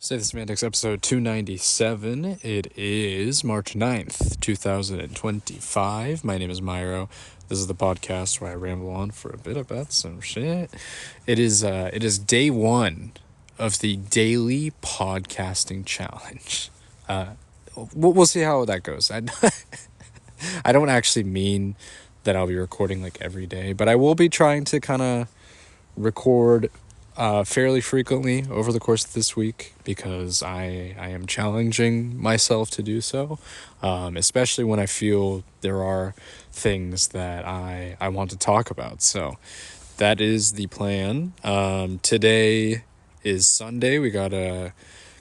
Say the Semantics episode 297. It is March 9th, 2025. My name is Myro. This is the podcast where I ramble on for a bit about some shit. It is day one of the daily podcasting challenge. We'll see how that goes. I don't actually mean that I'll be recording like every day, but I will be trying to kind of record fairly frequently over the course of this week because I am challenging myself to do so, especially when I feel there are things that I want to talk about. So that is the plan. Today is Sunday. We got a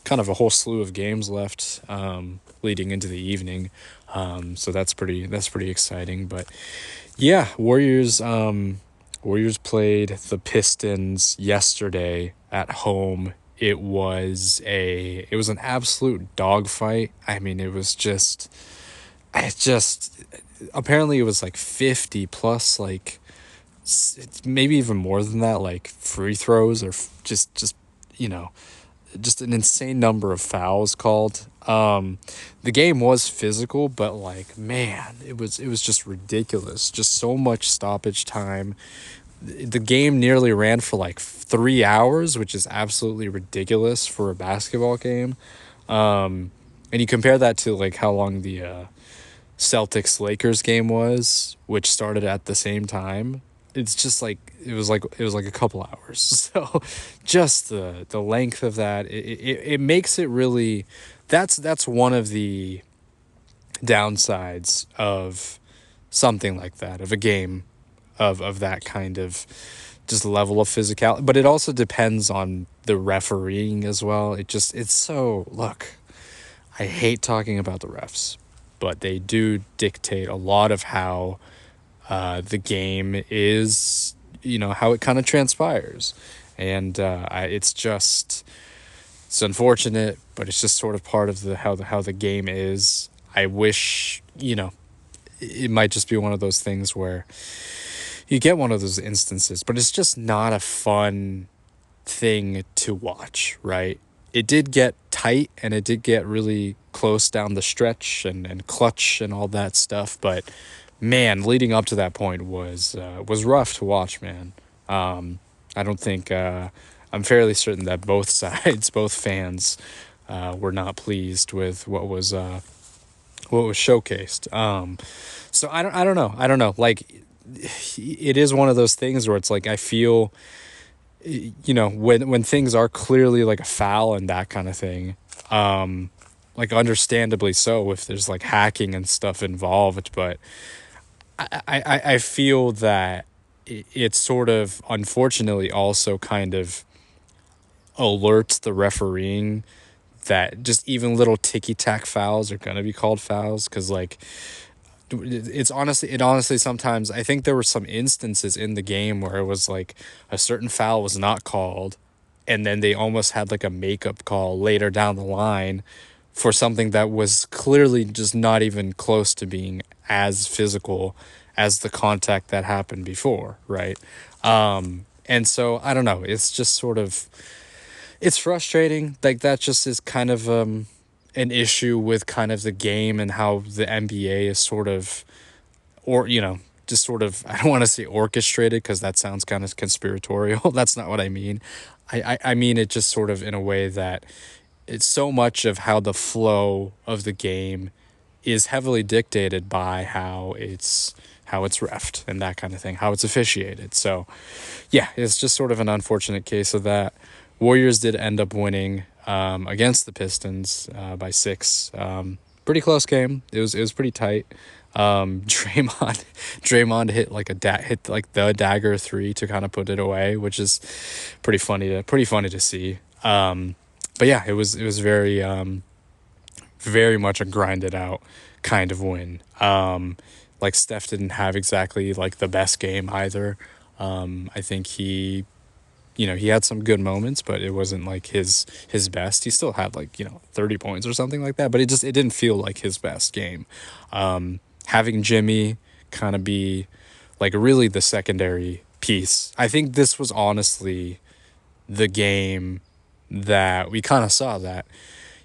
kind of a whole slew of games left leading into the evening. So that's pretty exciting. But yeah, Warriors played the Pistons yesterday at home. It was an absolute dogfight. I mean, it just apparently it was like 50 plus, like maybe even more than that, like free throws or just you know just an insane number of fouls called. The game was physical, but like man, it was just ridiculous. Just so much stoppage time. The game nearly ran for like 3 hours, which is absolutely ridiculous for a basketball game. And you compare that to like how long the Celtics Lakers game was, which started at the same time. It's just like it was like a couple hours. So just the length of that, it makes it really. That's one of the downsides of something like that, of a game of that kind of just level of physicality. But it also depends on the refereeing as well. It's so, look, I hate talking about the refs, but they do dictate a lot of how the game is, how it kind of transpires. And it's unfortunate, but it's just sort of part of how the game is. I wish, it might just be one of those things where you get one of those instances, but it's just not a fun thing to watch, right? It did get tight and it did get really close down the stretch and clutch and all that stuff, but man, leading up to that point was rough to watch, man. I don't think I'm fairly certain that both sides, both fans, were not pleased with what was showcased. So I don't know. Like, it is one of those things where it's like I feel, when things are clearly like a foul and that kind of thing, like understandably so if there's like hacking and stuff involved, but I feel that it sort of unfortunately also kind of alerts the refereeing that just even little ticky-tack fouls are gonna be called fouls, because like it honestly sometimes, I think there were some instances in the game where it was like a certain foul was not called, and then they almost had like a makeup call later down the line for something that was clearly just not even close to being as physical as the contact that happened before, right? And so I don't know, it's just sort of, it's frustrating. Like, that just is kind of an issue with kind of the game and how the NBA is sort of, or just sort of, I don't want to say orchestrated because that sounds kind of conspiratorial. That's not what I mean. I mean it just sort of in a way that it's so much of how the flow of the game is heavily dictated by how it's refed and that kind of thing, how it's officiated. So yeah, it's just sort of an unfortunate case of that. Warriors did end up winning against the Pistons by 6. Pretty close game. It was pretty tight. Draymond hit like hit like the dagger three to kind of put it away, which is pretty funny to see. But yeah, it was very much a grinded out kind of win. Like, Steph didn't have exactly like the best game either. I think he had some good moments, but it wasn't like his best. He still had like 30 points or something like that, but it didn't feel like his best game. Having Jimmy kind of be like really the secondary piece, I think this was honestly the game that we kind of saw that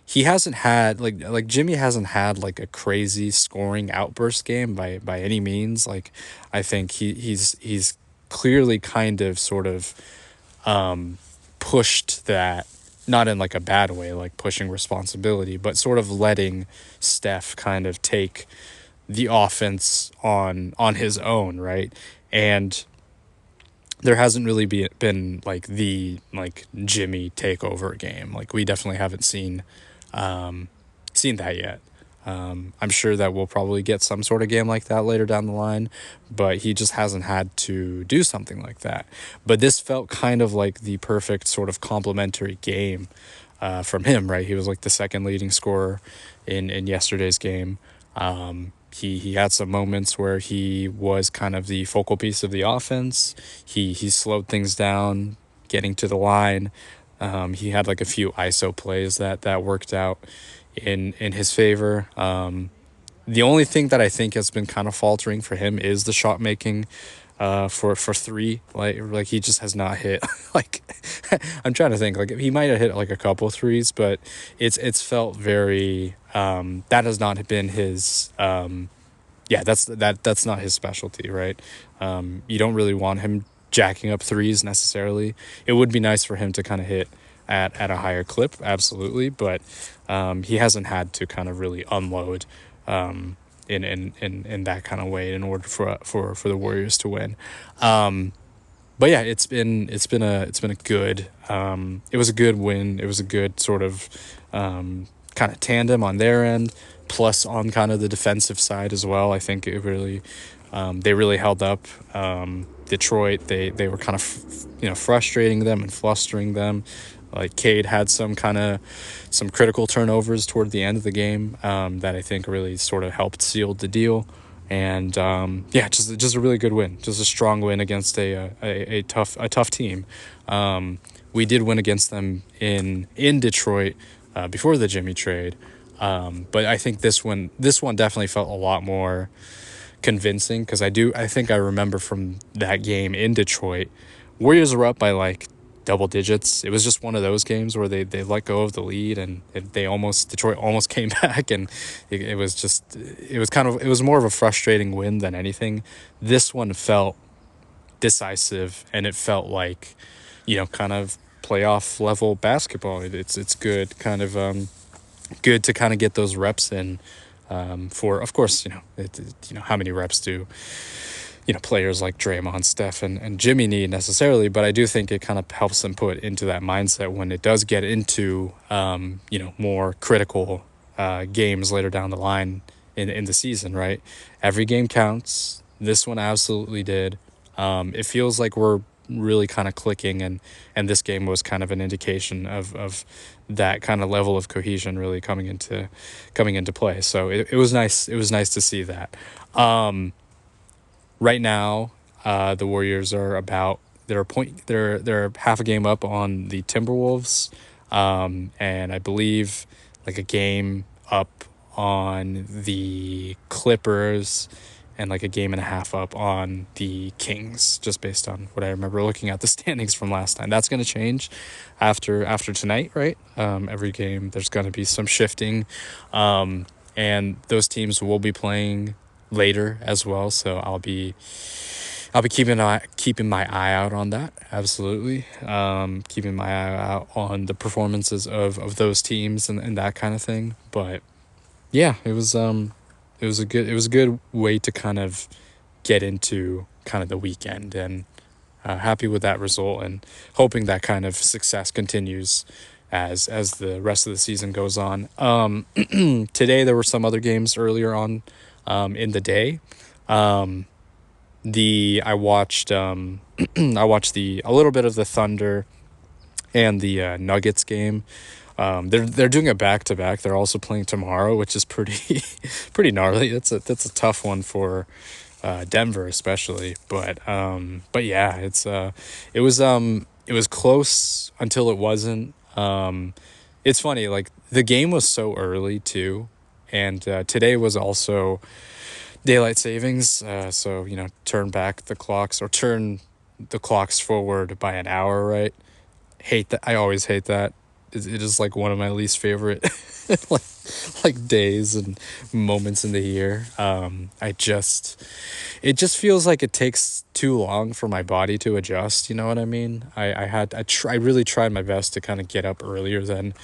he hasn't had like Jimmy hasn't had like a crazy scoring outburst game by any means. Like I think he's clearly kind of sort of pushed that, not in like a bad way, like pushing responsibility, but sort of letting Steph kind of take the offense on his own, right? And there hasn't really been like the like Jimmy takeover game. Like we definitely haven't seen that yet. I'm sure that we'll probably get some sort of game like that later down the line, but he just hasn't had to do something like that. But this felt kind of like the perfect sort of complementary game from him, right? He was like the second leading scorer in yesterday's game. He had some moments where he was kind of the focal piece of the offense. He slowed things down, getting to the line. He had like a few ISO plays that worked out in his favor. The only thing that I think has been kind of faltering for him is the shot making for three. Like he just has not hit like I'm trying to think, like he might have hit like a couple threes, but it's felt very that has not been his yeah, that's not his specialty, right? You don't really want him jacking up threes necessarily. It would be nice for him to kind of hit at a higher clip, absolutely, but he hasn't had to kind of really unload in that kind of way in order for the Warriors to win. But yeah, it's been a good it was a good win. It was a good sort of kind of tandem on their end, plus on kind of the defensive side as well. I think it really they really held up. Detroit, they were kind of frustrating them and flustering them. Like Cade had some critical turnovers toward the end of the game that I think really sort of helped seal the deal. And yeah, just a really good win, just a strong win against a tough team. We did win against them in Detroit before the Jimmy trade, but I think this one definitely felt a lot more convincing because I think I remember from that game in Detroit, Warriors were up by like double digits. It was just one of those games where they let go of the lead and Detroit almost came back, and it was more of a frustrating win than anything. This one felt decisive, and it felt like kind of playoff level basketball. It's good kind of good to kind of get those reps in for, of course, how many reps do players like Draymond, Steph, and Jimmy need necessarily, but I do think it kind of helps them put into that mindset when it does get into, more critical games later down the line in the season, right? Every game counts. This one absolutely did. It feels like we're really kind of clicking, and this game was kind of an indication of that kind of level of cohesion really coming into play. So it was nice. It was nice to see that. Right now, the Warriors are they're half a game up on the Timberwolves, and I believe like a game up on the Clippers, and like a game and a half up on the Kings, just based on what I remember looking at the standings from last time. That's going to change after tonight, right? Every game there's going to be some shifting, and those teams will be playing later as well, so I'll be keeping my eye out on that. Absolutely, keeping my eye out on the performances of those teams and that kind of thing. But yeah, it was a good way to kind of get into kind of the weekend, and happy with that result, and hoping that kind of success continues as the rest of the season goes on. Today there were some other games earlier on in the day. I watched I watched a little bit of the Thunder and the Nuggets game. They're doing a back-to-back. They're also playing tomorrow, which is pretty pretty gnarly. That's a tough one for Denver especially. But yeah, it was close until it wasn't. It's funny, like the game was so early too, and today was also daylight savings. So turn back the clocks, or turn the clocks forward by an hour, right? Hate that. I always hate that. it is like one of my least favorite like days and moments in the year. It just feels like it takes too long for my body to adjust. You know what I mean? I really tried my best to kind of get up earlier than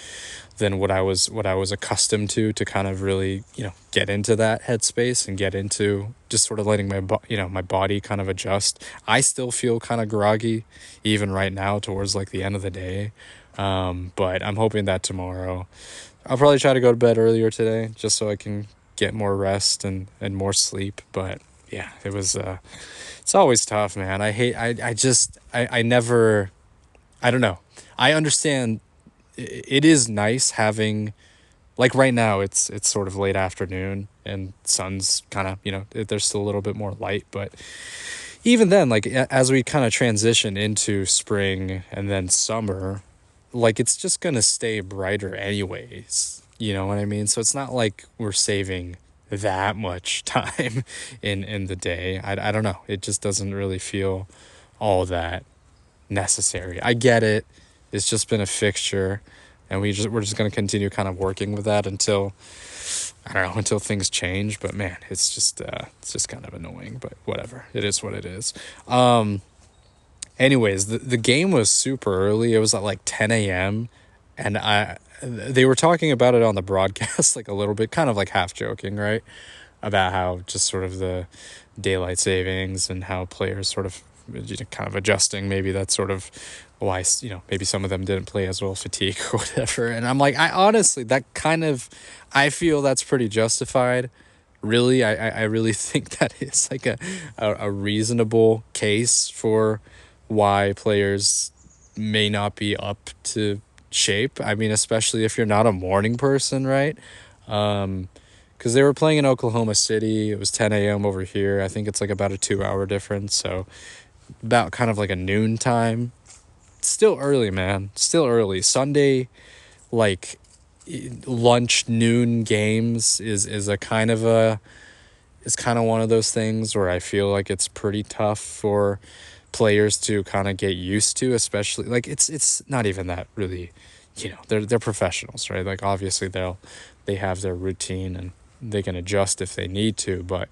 what I was accustomed to kind of really, get into that headspace and get into just sort of letting my body kind of adjust. I still feel kind of groggy even right now towards like the end of the day. But I'm hoping that tomorrow I'll probably try to go to bed earlier today just so I can get more rest and more sleep. But yeah, it's always tough, man. I never, I don't know. I understand it is nice having, like right now it's sort of late afternoon and sun's kind of, there's still a little bit more light, but even then, like as we kind of transition into spring and then summer, like it's just gonna stay brighter anyways. You know what I mean? So it's not like we're saving that much time in the day. I don't know. It just doesn't really feel all that necessary. I get it. It's just been a fixture, and we're just gonna continue kind of working with that until, I don't know, until things change. But man, it's just kind of annoying. But whatever. It is what it is. Anyways, the game was super early. It was at like 10 a.m. and they were talking about it on the broadcast like a little bit, kind of like half joking, right? About how just sort of the daylight savings and how players sort of, kind of adjusting. Maybe that's sort of why, maybe some of them didn't play as well, fatigue or whatever. And I'm like, I honestly, I feel that's pretty justified. Really, I really think that is like a reasonable case for why players may not be up to shape. I mean, especially if you're not a morning person, right? Because they were playing in Oklahoma City. It was 10 a.m. over here. I think it's like about a 2-hour difference. So about kind of like a noon time. Still early, man. Still early. Sunday, like lunch noon games is a kind of it's kind of one of those things where I feel like it's pretty tough for players to kind of get used to, especially like it's not even that really, they're professionals, right? Like obviously they have their routine and they can adjust if they need to, but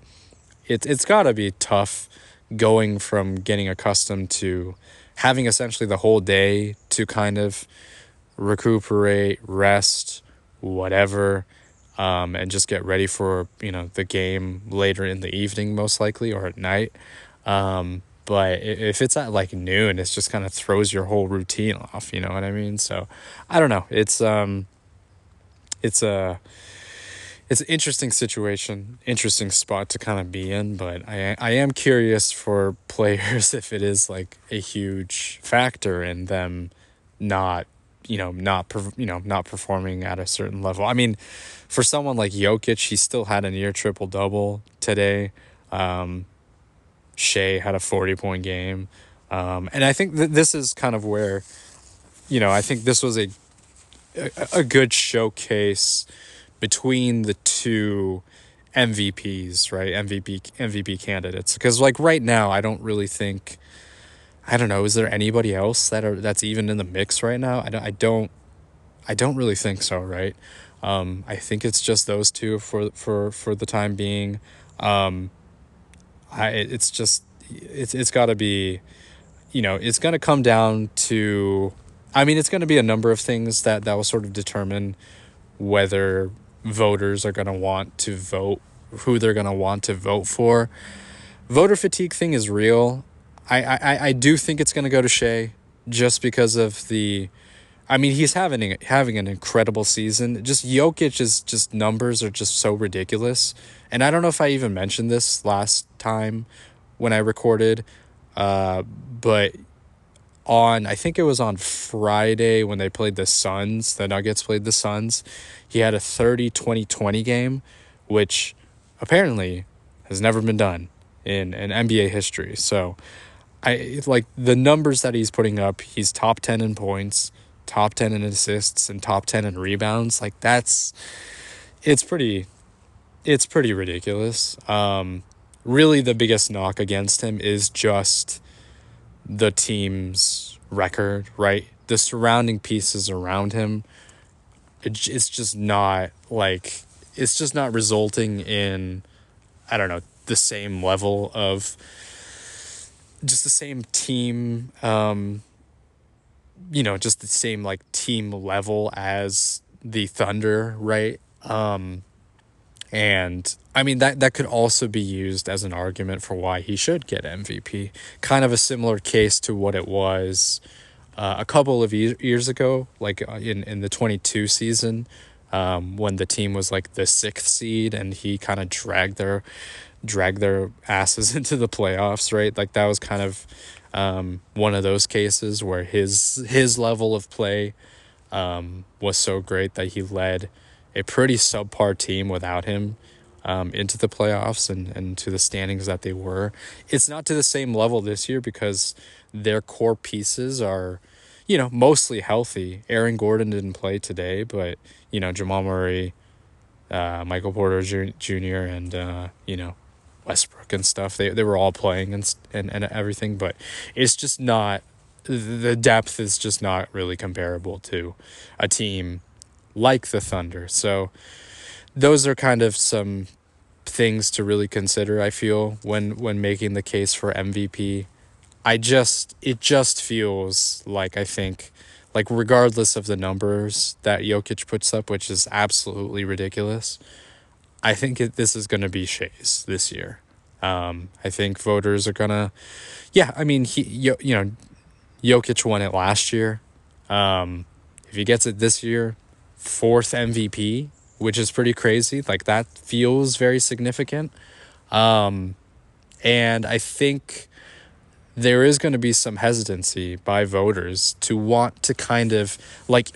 it's got to be tough going from getting accustomed to having essentially the whole day to kind of recuperate, rest, whatever, and just get ready for, the game later in the evening, most likely, or at night. But if it's at like noon, it's just kind of throws your whole routine off. You know what I mean? So I don't know. It's it's an interesting situation, interesting spot to kind of be in. But I am curious for players if it is like a huge factor in them not, not performing at a certain level. I mean, for someone like Jokic, he still had a near triple double today. Shea had a 40-point game. And I think this is kind of where, I think this was a good showcase between the two MVPs, right? MVP candidates. Because like right now, I don't really think, I don't know, is there anybody else that's even in the mix right now? I don't really think so, right? I think it's just those two for the time being. It's got to be, it's going to come down to, I mean, it's going to be a number of things that will sort of determine whether voters are going to want to vote, who they're going to want to vote for. Voter fatigue thing is real. I do think it's going to go to Shea just because of I mean, he's having an incredible season. Just Jokic's just numbers are just so ridiculous. And I don't know if I even mentioned this last time when I recorded, but I think it was on Friday when they played the Nuggets played the Suns, he had a 30-20-20 game, which apparently has never been done in NBA history. So I like the numbers that he's putting up. He's top 10 in points, top 10 in assists, and top 10 in rebounds. Like it's pretty ridiculous. Really the biggest knock against him is just the team's record, right? the surrounding pieces around him, it's just not like, it's just not resulting in, I don't know, the same level of, just the same team, just the same like team level as the Thunder, right? And I mean, that could also be used as an argument for why he should get MVP. Kind of a similar case to what it was a couple of years ago, like in the 22 season, when the team was like the sixth seed and he kind of dragged their asses into the playoffs, right? Like that was kind of one of those cases where his level of play was so great that he led a pretty subpar team without him into the playoffs and to the standings that they were. It's not to the same level this year because their core pieces are, mostly healthy. Aaron Gordon didn't play today, but, Jamal Murray, Michael Porter Jr., and, Westbrook and stuff. They were all playing and everything, but it's just not, the depth is just not really comparable to a team like the Thunder. So those are kind of some things to really consider, I feel, when making the case for MVP. It just feels like, I think, like regardless of the numbers that Jokic puts up, which is absolutely ridiculous, I think this is going to be Shea's this year. I think voters are gonna, yeah. I mean, Jokic won it last year. If he gets it this year, fourth MVP, which is pretty crazy. Like that feels very significant. And I think there is going to be some hesitancy by voters to want to kind of like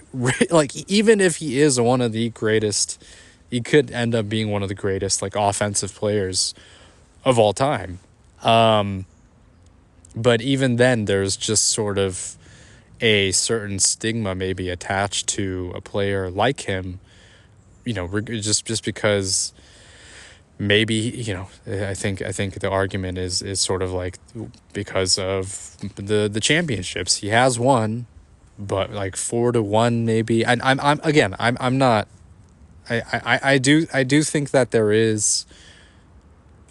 even if he is one of the greatest, he could end up being one of the greatest like offensive players of all time. But even then, there's just sort of a certain stigma maybe attached to a player like him, just because maybe, I think the argument is sort of like because of the championships he has won, but like 4-1 maybe. And I'm not, I do think that there is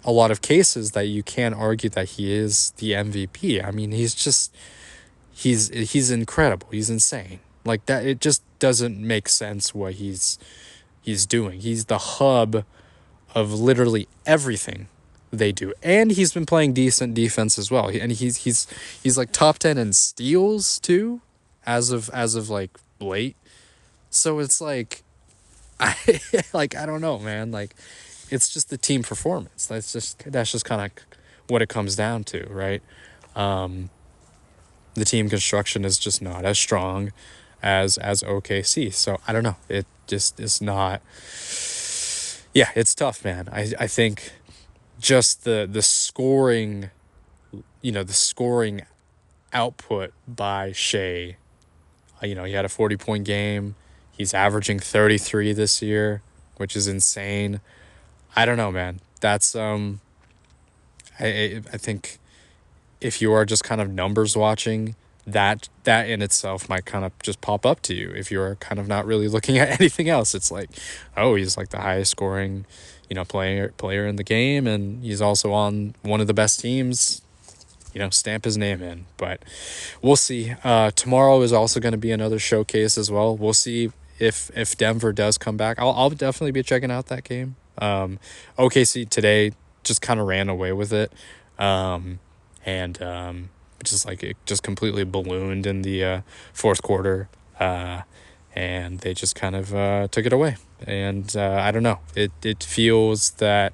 a lot of cases that you can argue that he is the MVP. I mean, he's incredible. He's insane. Like that, it just doesn't make sense what he's doing. He's the hub of literally everything they do, and he's been playing decent defense as well. And he's like top 10 in steals too, as of like late. So it's like, I don't know, man. Like, it's just the team performance. That's just kind of what it comes down to, right? The team construction is just not as strong as OKC. So I don't know. It just is not. Yeah, it's tough, man. I think just the scoring, the scoring output by Shea. He had a 40-point game. He's averaging 33 this year, which is insane. I don't know, man. That's I think if you are just kind of numbers watching, that in itself might kind of just pop up to you if you're kind of not really looking at anything else. It's like, oh, he's like the highest scoring, player in the game, and he's also on one of the best teams. Stamp his name in. But we'll see. Tomorrow is also going to be another showcase as well. We'll see if Denver does come back. I'll definitely be checking out that game. OKC today just kind of ran away with it. Just like it just completely ballooned in the fourth quarter, and they just kind of took it away. And I don't know. It feels that,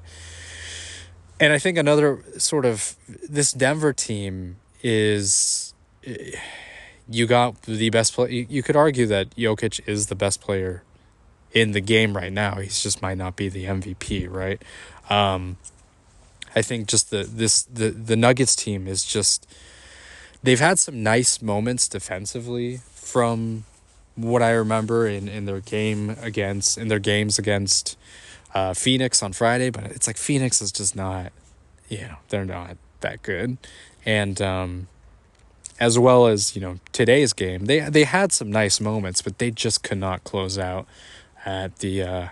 and I think another sort of this Denver team is, you got the best play. You could argue that Jokic is the best player in the game right now. He just might not be the MVP, right? I think just the Nuggets team is just, they've had some nice moments defensively from what I remember in their games against Phoenix on Friday, but it's like Phoenix is just not, they're not that good. And as well as, you know, today's game. They had some nice moments, but they just could not close out at the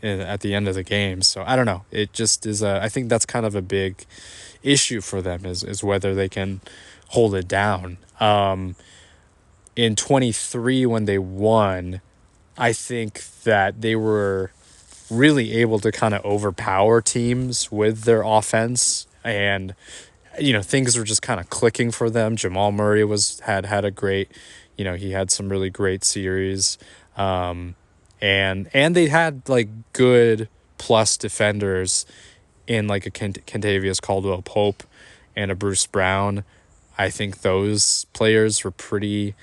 end of the game. So I don't know. It just is I think that's kind of a big issue for them is whether they can hold it down. In 23 when they won, I think that they were really able to kind of overpower teams with their offense, and you know, things were just kind of clicking for them. Jamal Murray had a great, you know, he had some really great series. And they had like good plus defenders in like a Kentavious Caldwell Pope and a Bruce Brown. I think those players were pretty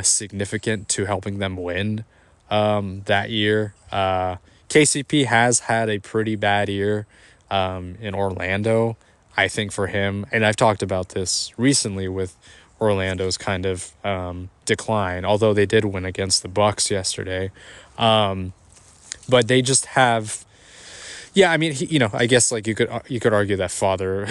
significant to helping them win that year. KCP has had a pretty bad year in Orlando. I think for him, and I've talked about this recently with Orlando's kind of decline, although they did win against the Bucks yesterday. But they just have, yeah, I mean, you know, I guess like you could argue that father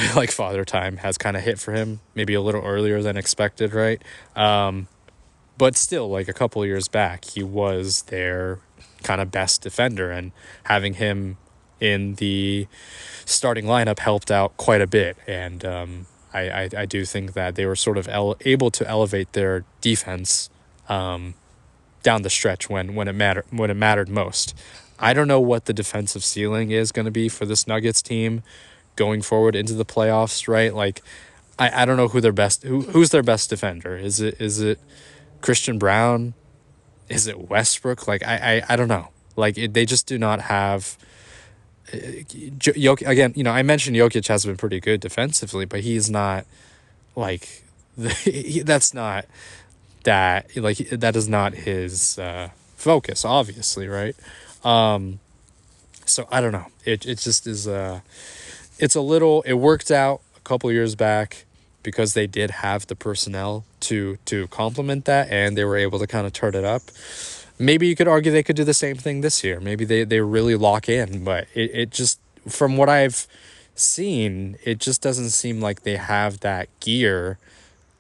time has kind of hit for him, maybe a little earlier than expected, right? But still, like a couple of years back, he was their kind of best defender, and having him in the starting lineup helped out quite a bit. And I do think that they were sort of able to elevate their defense down the stretch when it mattered most. I don't know what the defensive ceiling is going to be for this Nuggets team going forward into the playoffs, right? Like, I don't know who's their best defender. Is it Christian Brown? Is it Westbrook? Like, I don't know. Like, they just do not have. Again, you know, I mentioned Jokic has been pretty good defensively, but he's not like that's not that like that is not his focus, obviously, right? So I don't know. It just is it's a little. It worked out a couple of years back because they did have the personnel to complement that, and they were able to kind of turn it up. Maybe you could argue they could do the same thing this year. Maybe they really lock in, but it just, from what I've seen, it just doesn't seem like they have that gear,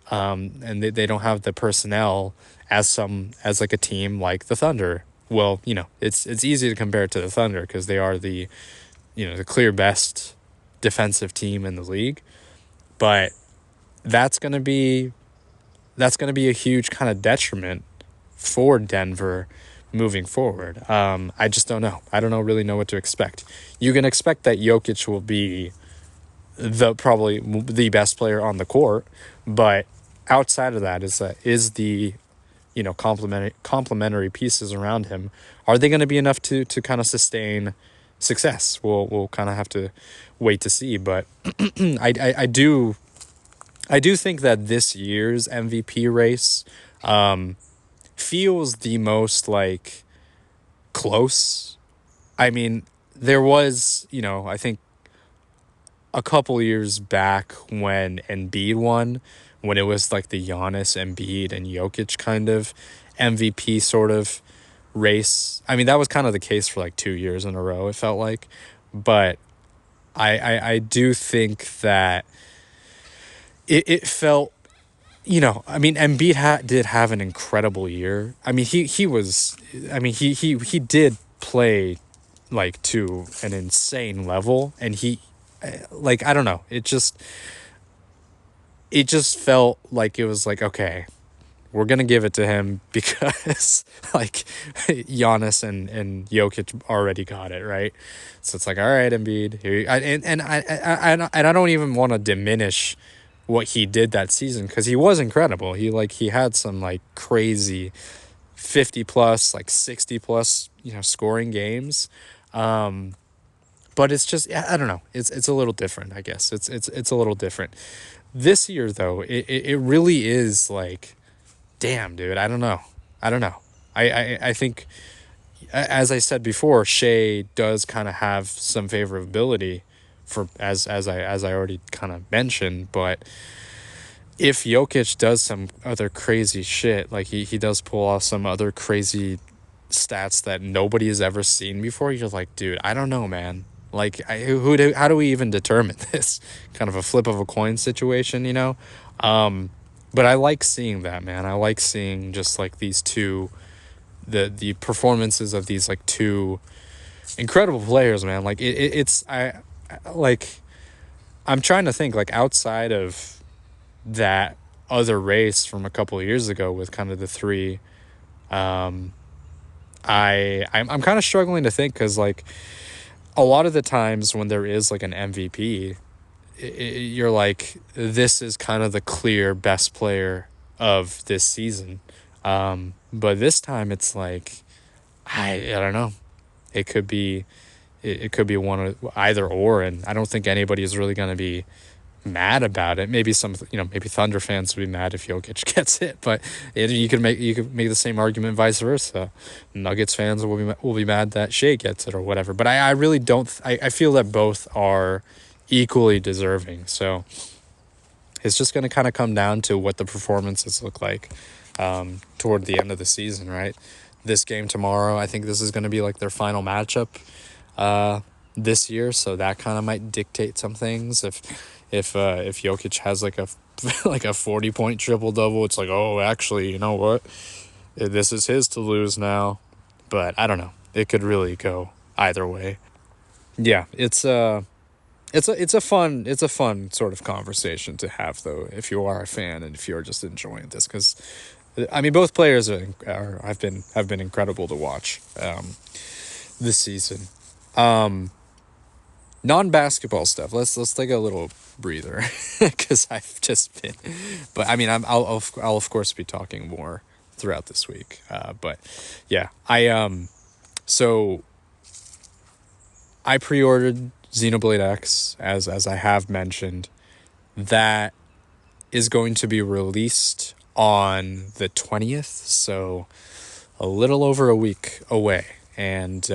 and they don't have the personnel as like a team like the Thunder. Well, you know, it's easy to compare it to the Thunder because they are the clear best defensive team in the league, but that's gonna be a huge kind of detriment for Denver moving forward. I just don't know. I don't really know what to expect. You can expect that Jokic will be probably the best player on the court, but outside of that is the complementary pieces around him. Are they going to be enough to kind of sustain success? We'll kind of have to wait to see. But I do think that this year's MVP race feels the most like close. I mean, there was, I think a couple years back when Embiid won, when it was like the Giannis, Embiid, and Jokic kind of MVP sort of race. I mean, that was kind of the case for like 2 years in a row, it felt like. But I do think that it felt, I mean, Embiid did have an incredible year. I mean, he did play like to an insane level, and like, I don't know, it just felt like it was like, okay, we're gonna give it to him because like Giannis and Jokic already got it, right? So it's like, all right, Embiid, here I don't even want to diminish what he did that season, because he was incredible. He had some like crazy 50 plus, like 60 plus, scoring games. But it's just, I don't know. It's a little different, I guess. It's a little different. This year though, it really is like, damn, dude, I don't know. I think, as I said before, Shea does kind of have some favorability for as I already kind of mentioned, but if Jokic does some other crazy shit, like he does pull off some other crazy stats that nobody has ever seen before, you're like, dude, I don't know, man. Like, how do we even determine this? Kind of a flip of a coin situation, But I like seeing that, man. I like seeing just like these two, the performances of these like two incredible players, man. Like it's like I'm trying to think like outside of that other race from a couple of years ago with kind of the three. Um, I'm kind of struggling to think because like a lot of the times when there is like an MVP, you're like, this is kind of the clear best player of this season. But this time it's like, I don't know. It could be it could be one of either or, and I don't think anybody is really going to be mad about it. Maybe some, maybe Thunder fans would be mad if Jokic gets it, but you could make the same argument vice versa. Nuggets fans will be mad that Shea gets it or whatever. But I really don't. I feel that both are equally deserving. So it's just going to kind of come down to what the performances look like toward the end of the season, right? This game tomorrow, I think this is going to be like their final matchup this year, so that kind of might dictate some things. If Jokic has like a like a 40-point triple double, it's like, oh, actually, you know what? This is his to lose now. But I don't know. It could really go either way. Yeah, it's a fun sort of conversation to have though if you are a fan and if you're just enjoying this, because I mean both players have been incredible to watch this season. Non-basketball stuff. Let's take a little breather because I've just been, but I mean I'll of course be talking more throughout this week. But yeah, so I pre-ordered Xenoblade X as I have mentioned. That is going to be released on the 20th, so a little over a week away, and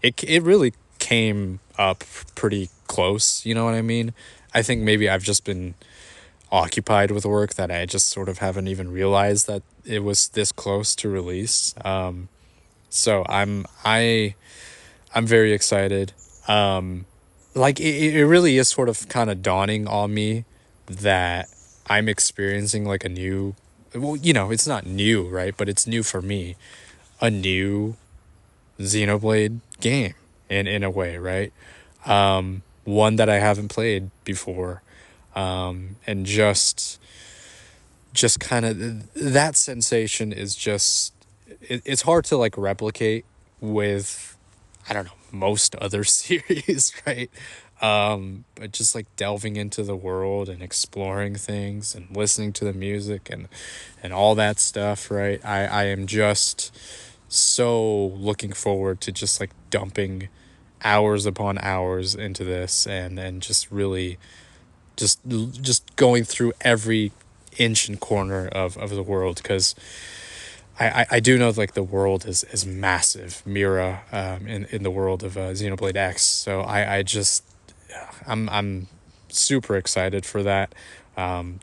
it really came up pretty close, you know what I mean? I think maybe I've just been occupied with work that I just sort of haven't even realized that it was this close to release. So I'm very excited. Like it really is sort of kind of dawning on me that I'm experiencing like a new, well, it's not new, right? But it's new for me, a new Xenoblade game in a way, right? One that I haven't played before. And just kind of that sensation is just, it's hard to like replicate with, I don't know, most other series, right? But just like delving into the world and exploring things and listening to the music and all that stuff, right? I am just so looking forward to just like dumping hours upon hours into this and just really just going through every inch and corner of the world, because I do know like the world is massive, Mira, in the world of Xenoblade X. So I'm super excited for that.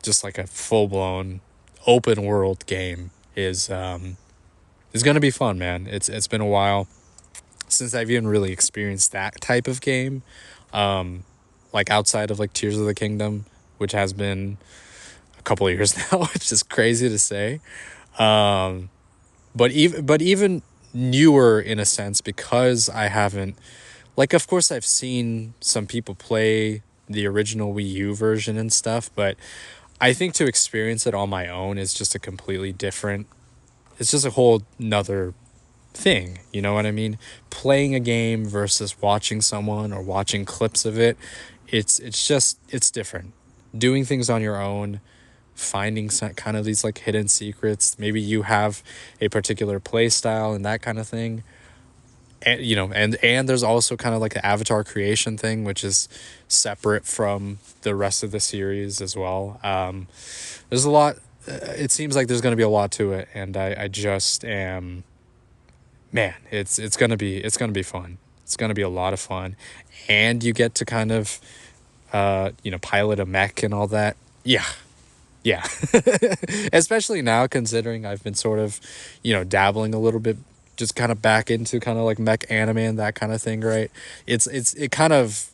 Just like a full blown open world game is gonna be fun, man. It's been a while since I've even really experienced that type of game. Like outside of like Tears of the Kingdom, which has been a couple of years now, which is crazy to say. But even newer in a sense, because I haven't, like, of course I've seen some people play the original Wii U version and stuff, but I think to experience it on my own is just a completely different, it's just a whole nother thing, you know what I mean? Playing a game versus watching someone or watching clips of it, it's different. Doing things on your own, finding some kind of these like hidden secrets. Maybe you have a particular play style and that kind of thing. And and there's also kind of like the avatar creation thing, which is separate from the rest of the series as well. There's a lot. It seems like there's going to be a lot to it, and I just am. Man, it's gonna be fun. It's gonna be a lot of fun, and you get to kind of, pilot a mech and all that. Yeah, especially now considering I've been sort of, dabbling a little bit, just kind of back into kind of like mech anime and that kind of thing, right? It kind of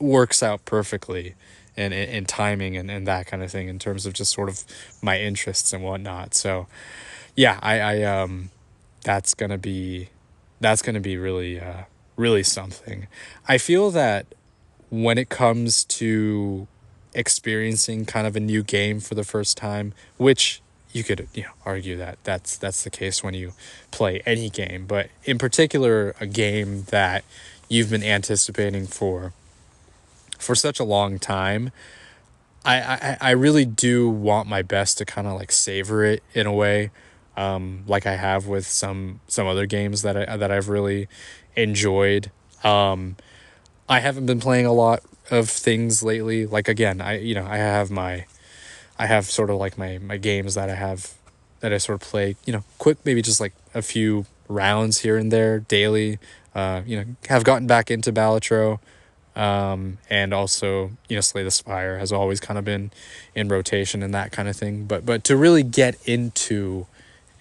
works out perfectly and timing and that kind of thing in terms of just sort of my interests and whatnot. So yeah, I that's gonna be really really something. I feel that when it comes to experiencing kind of a new game for the first time, which you could argue that that's the case when you play any game, but in particular a game that you've been anticipating for such a long time, I really do want my best to kind of like savor it in a way, like I have with some other games that I've really enjoyed. I haven't been playing a lot of things lately. Like again, I have sort of like my games that I have that I sort of play, quick, maybe just like a few rounds here and there daily. Have gotten back into Balatro, and also Slay the Spire has always kind of been in rotation and that kind of thing. But to really get into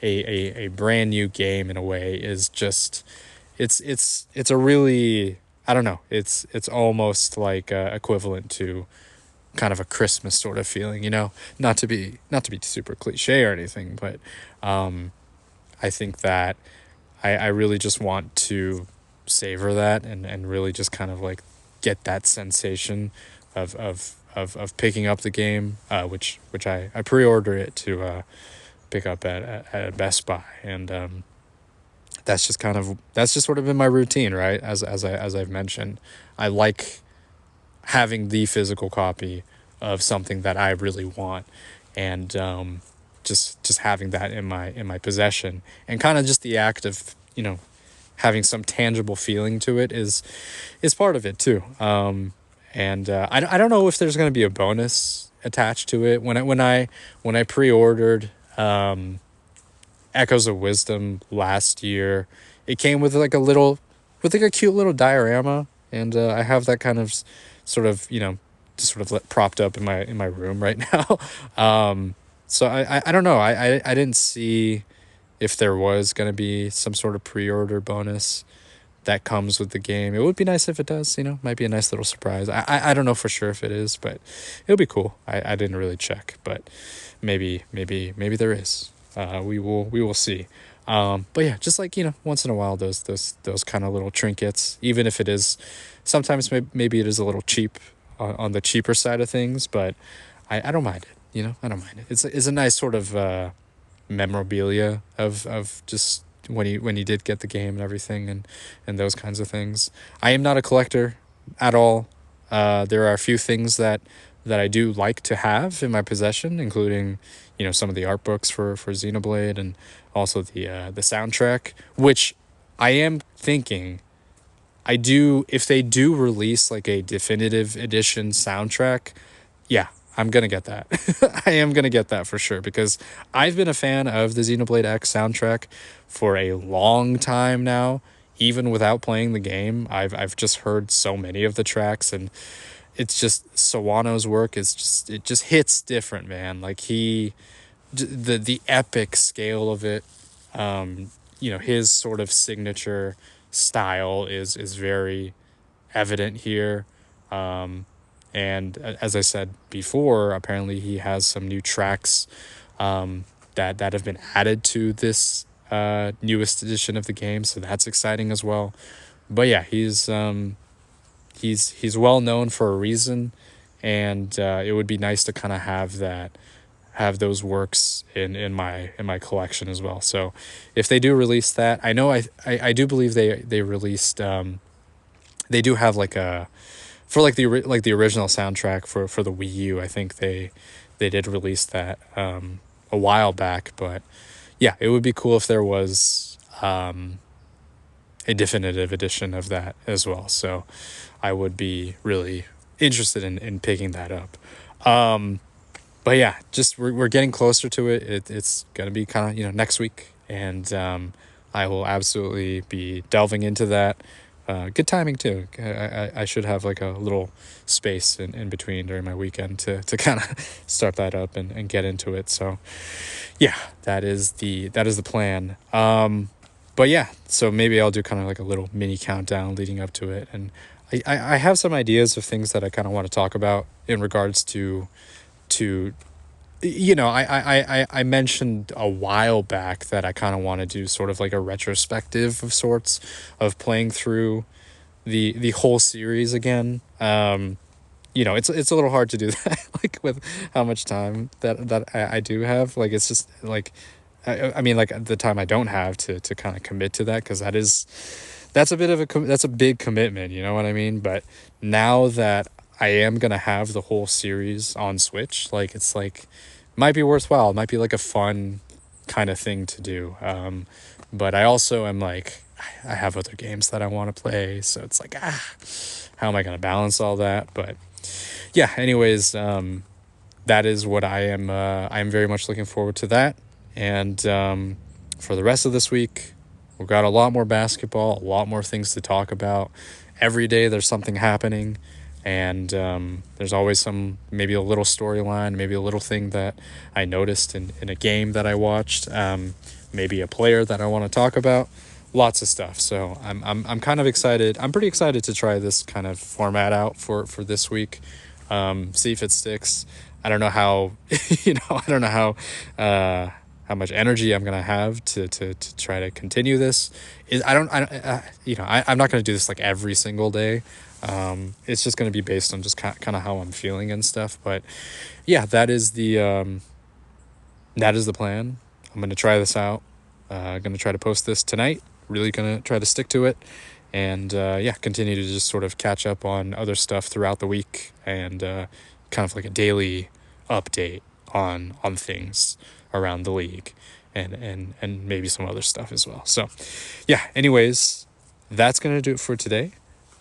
a brand new game in a way is just it's a really, I don't know, it's almost like equivalent to kind of a Christmas sort of feeling, not to be super cliche or anything, but I think that I really just want to savor that and really just kind of like get that sensation of picking up the game, which I pre-order it to pick up at Best Buy, and that's just sort of been my routine, right? As I've mentioned, I like having the physical copy of something that I really want, and just having that in my possession, and kind of just the act of having some tangible feeling to it is part of it too. And I don't know if there's going to be a bonus attached to it. When I pre-ordered Echoes of Wisdom last year, it came with like a cute little diorama, and I have that kind of sort of just sort of propped up in my room right now. So I don't know. I didn't see if there was going to be some sort of pre-order bonus that comes with the game. It would be nice if it does, might be a nice little surprise. I don't know for sure if it is, but it'll be cool. I didn't really check, but maybe there is. We will see. But yeah, just like, once in a while, those kind of little trinkets, even if it is, sometimes maybe it is a little cheap on the cheaper side of things, but I don't mind it. I don't mind it. It's a nice sort of memorabilia of just when you did get the game and everything, and those kinds of things. I am not a collector at all. There are a few things that I do like to have in my possession, including some of the art books for Xenoblade, and also the soundtrack, which I am thinking if they do release like a definitive edition soundtrack, yeah, I'm going to get that. I am going to get that for sure, because I've been a fan of the Xenoblade X soundtrack for a long time now, even without playing the game. I've just heard so many of the tracks, and it's just Sawano's work it just hits different, man. Like the epic scale of it, his sort of signature style is very evident here. And as I said before, apparently he has some new tracks that have been added to this newest edition of the game, so that's exciting as well. But yeah, he's well known for a reason, and it would be nice to kind of have those works in my collection as well. So if they do release that, I know I do believe they released they do have like a, for like the original soundtrack for the Wii U. I think they did release that a while back, but yeah, it would be cool if there was a definitive edition of that as well. So I would be really interested in picking that up. But yeah, just we're getting closer to it. It's gonna be kind of next week, and I will absolutely be delving into that. Good timing too. I should have like a little space in between during my weekend to kind of start that up and get into it. So yeah, that is the plan. But yeah, so maybe I'll do kind of like a little mini countdown leading up to it, and I have some ideas of things that I kind of want to talk about in regards to I mentioned a while back that I kind of want to do sort of like a retrospective of sorts of playing through the whole series again. It's a little hard to do that like with how much time that I do have. Like it's just like I mean like the time I don't have to kind of commit to that, because that's a bit of that's a big commitment, you know what I mean? But now that I am gonna have the whole series on Switch, like it's like might be worthwhile. It might be like a fun kind of thing to do. But I also am like I have other games that I want to play, so it's like how am I gonna balance all that? But yeah, anyways, that is what I am. I am very much looking forward to that. And for the rest of this week, we've got a lot more basketball, a lot more things to talk about. Every day there's something happening, and there's always maybe a little storyline, maybe a little thing that I noticed in a game that I watched, maybe a player that I want to talk about. Lots of stuff. So I'm kind of excited. I'm pretty excited to try this kind of format out for this week. See if it sticks. I don't know how, I don't know how much energy I'm gonna have to try to continue this. I'm not gonna do this like every single day. It's just gonna be based on just kind of how I'm feeling and stuff. But yeah, that is the plan. I'm gonna try this out. Gonna try to post this tonight. Really gonna try to stick to it. And continue to just sort of catch up on other stuff throughout the week, and kind of like a daily update on things around the league, and maybe some other stuff as well. So yeah, anyways, that's going to do it for today.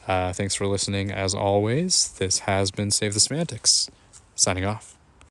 Thanks for listening as always. This has been Save the Semantics, signing off.